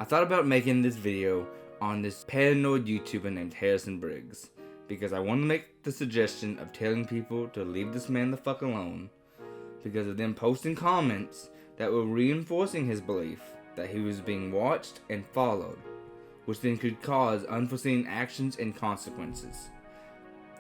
I thought about making this video on this paranoid YouTuber named Harrison Briggs because I want to make the suggestion of telling people to leave this man the fuck alone because of them posting comments that were reinforcing his belief that he was being watched and followed, which then could cause unforeseen actions and consequences.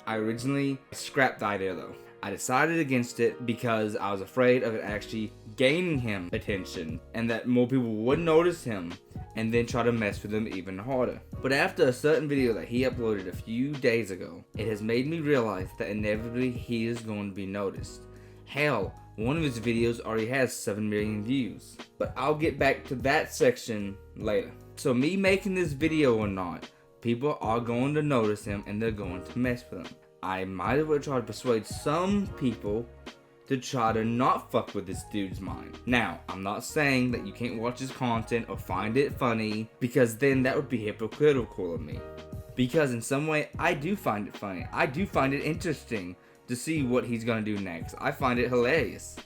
I originally scrapped the idea though. I decided against it because I was afraid of it actually gaining him attention and that more people would notice him and then try to mess with him even harder. But after a certain video that he uploaded a few days ago, it has made me realize that inevitably he is going to be noticed. Hell, one of his videos already has 7 million views. But I'll get back to that section later. So me making this video or not, people are going to notice him and they're going to mess with him. I might as well try to persuade some people to try to not fuck with this dude's mind. Now, I'm not saying that you can't watch his content or find it funny, because then that would be hypocritical of me. Because in some way, I do find it funny. I do find it interesting to see what he's gonna do next. I find it hilarious.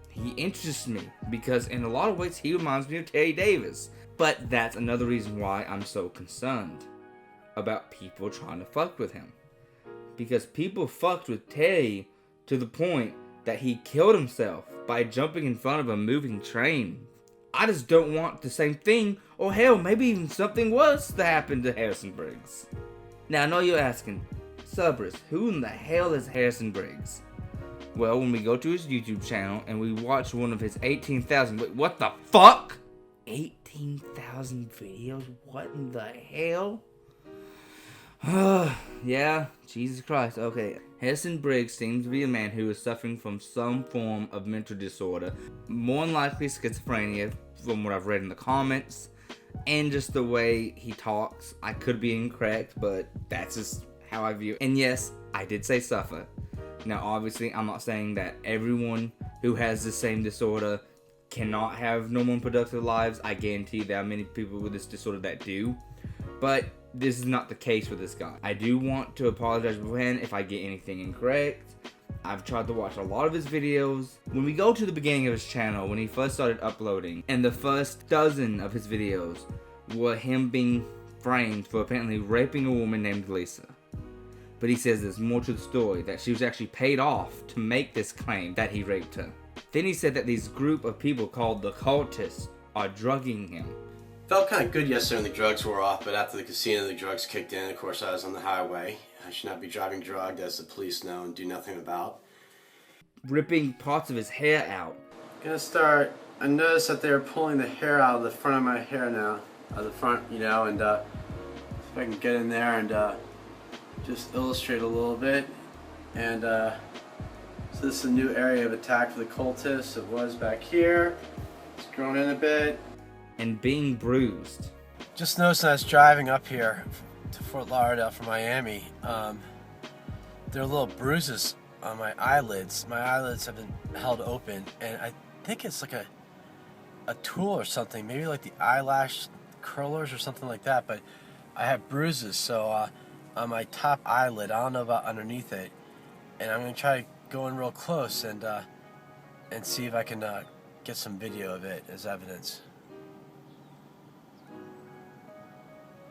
He interests me because in a lot of ways he reminds me of Terry Davis. But that's another reason why I'm so concerned about people trying to fuck with him. Because people fucked with Terry to the point that he killed himself by jumping in front of a moving train. I just don't want the same thing, or hell, maybe even something worse to happen to Harrison Briggs. Now I know you're asking, Cerberus, who in the hell is Harrison Briggs? Well, when we go to his YouTube channel and we watch one of his 18,000, wait, what the fuck? 18,000 videos? What in the hell? Yeah, Jesus Christ, okay. Harrison Briggs seems to be a man who is suffering from some form of mental disorder, more than likely schizophrenia from what I've read in the comments, and just the way he talks. I could be incorrect, but that's just how I view it. And yes, I did say suffer. Now obviously, I'm not saying that everyone who has the same disorder cannot have normal and productive lives. I guarantee there are many people with this disorder that do, but this is not the case with this guy. I do want to apologize beforehand if I get anything incorrect. I've tried to watch a lot of his videos. When we go to the beginning of his channel, when he first started uploading, and the first dozen of his videos were him being framed for apparently raping a woman named Lisa. But he says there's more to the story, that she was actually paid off to make this claim that he raped her. Then he said that these group of people called the cultists are drugging him. Felt kind of good yesterday when the drugs wore off, but after the casino the drugs kicked in. Of course I was on the highway. I should not be driving drugged, as the police know and do nothing about. Ripping parts of his hair out. I noticed that they were pulling the hair out of the front of my hair now. Out of the front, you know, and see if I can get in there and just illustrate a little bit. And so this is a new area of attack for the cultists. It was back here. It's grown in a bit. And being bruised. Just noticed I was driving up here to Fort Lauderdale from Miami. There are little bruises on my eyelids. My eyelids have been held open, and I think it's like a tool or something, maybe like the eyelash curlers or something like that, but I have bruises, so on my top eyelid, I don't know about underneath it, and I'm going to try to go in real close and see if I can get some video of it as evidence.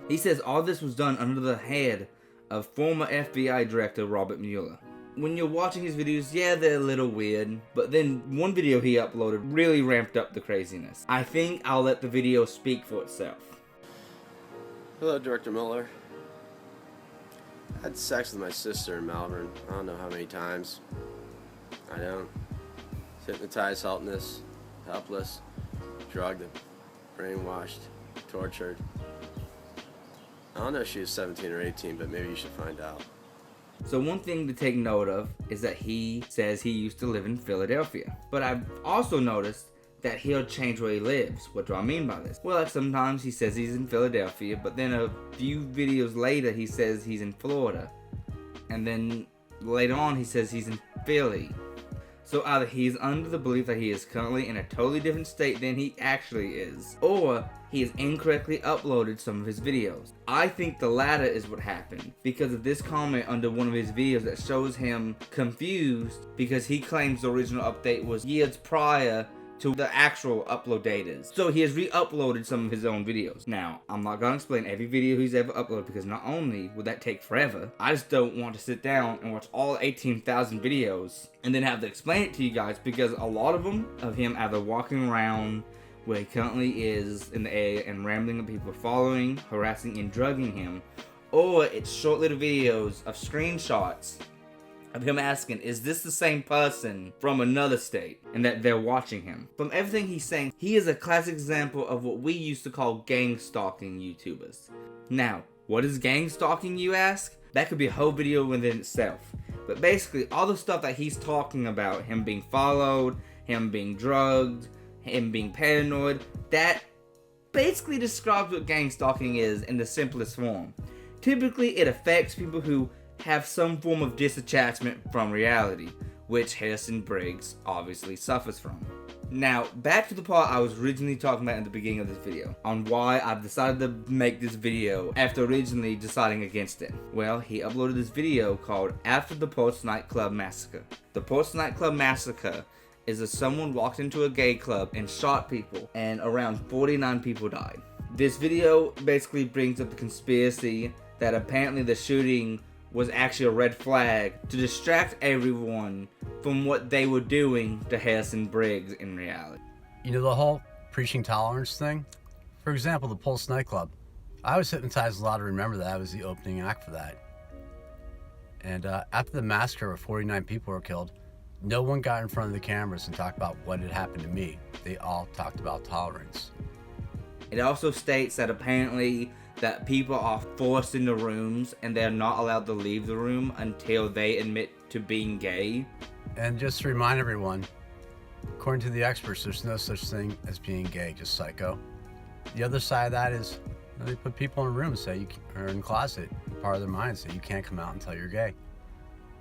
He says all this was done under the head of former FBI Director Robert Mueller. When you're watching his videos, yeah, they're a little weird, but then one video he uploaded really ramped up the craziness. I think I'll let the video speak for itself. Hello, Director Mueller. I had sex with my sister in Malvern. I don't know how many times. I don't. Hypnotized, helpless, drugged, brainwashed, tortured. I don't know if she was 17 or 18, but maybe you should find out. So one thing to take note of is that he says he used to live in Philadelphia. But I've also noticed that he'll change where he lives. What do I mean by this? Well, like sometimes he says he's in Philadelphia, but then a few videos later he says he's in Florida. And then later on he says he's in Philly. So either he's under the belief that he is currently in a totally different state than he actually is, or he has incorrectly uploaded some of his videos. I think the latter is what happened, because of this comment under one of his videos that shows him confused because he claims the original update was years prior to the actual upload date is. So he has re-uploaded some of his own videos. Now, I'm not gonna explain every video he's ever uploaded because not only would that take forever, I just don't want to sit down and watch all 18,000 videos and then have to explain it to you guys, because a lot of them of him either walking around where he currently is in the area and rambling at people, following, harassing, and drugging him, or it's short little videos of screenshots of him asking, is this the same person from another state, and that they're watching him. From everything he's saying, he is a classic example of what we used to call gang stalking YouTubers. Now, what is gang stalking, you ask? That could be a whole video within itself. But basically, all the stuff that he's talking about, him being followed, him being drugged, him being paranoid, that basically describes what gang stalking is in the simplest form. Typically, it affects people who have some form of disattachment from reality, which Harrison Briggs obviously suffers from. Now, back to the part I was originally talking about in the beginning of this video, on why I've decided to make this video after originally deciding against it. Well, he uploaded this video called After the Pulse Nightclub Massacre. The Pulse Nightclub Massacre is that someone walked into a gay club and shot people, and around 49 people died. This video basically brings up the conspiracy that apparently the shooting was actually a red flag to distract everyone from what they were doing to Harrison Briggs in reality. You know, the whole preaching tolerance thing? For example, the Pulse nightclub. I was hypnotized a lot to remember that I was the opening act for that. And after the massacre where 49 people were killed, no one got in front of the cameras and talked about what had happened to me. They all talked about tolerance. It also states that apparently that people are forced into rooms and they're not allowed to leave the room until they admit to being gay. And just to remind everyone, according to the experts, there's no such thing as being gay, just psycho. The other side of that is, you know, they put people in a room and say or in a closet, part of their mind, say you can't come out until you're gay.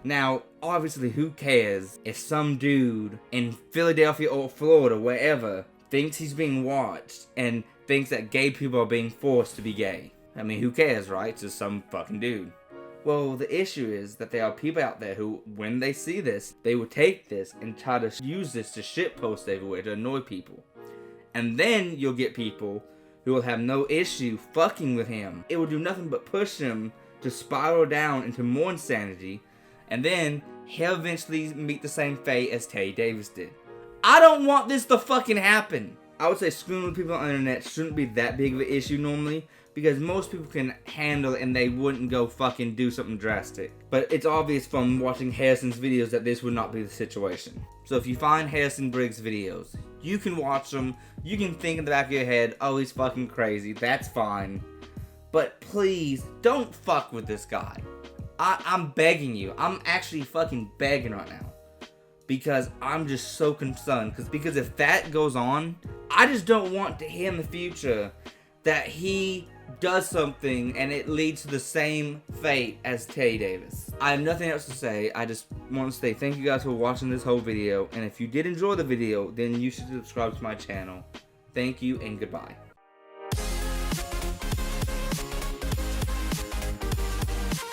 Now, obviously, who cares if some dude in Philadelphia or Florida, wherever, thinks he's being watched and thinks that gay people are being forced to be gay? I mean, who cares, right? It's just some fucking dude. Well, the issue is that there are people out there who, when they see this, they will take this and try to use this to shitpost everywhere to annoy people. And then you'll get people who will have no issue fucking with him. It will do nothing but push him to spiral down into more insanity, and then he'll eventually meet the same fate as Teddy Davis did. I don't want this to fucking happen. I would say screwing with people on the internet shouldn't be that big of an issue normally, because most people can handle it and they wouldn't go fucking do something drastic. But it's obvious from watching Harrison's videos that this would not be the situation. So if you find Harrison Briggs videos, you can watch them, you can think in the back of your head, oh, he's fucking crazy, that's fine. But please, don't fuck with this guy. I'm begging you. I'm actually fucking begging right now. Because I'm just so concerned. Because if that goes on, I just don't want to hear in the future that he does something and it leads to the same fate as Teddy Davis. I have nothing else to say. I just want to say thank you guys for watching this whole video. And if you did enjoy the video, then you should subscribe to my channel. Thank you and goodbye.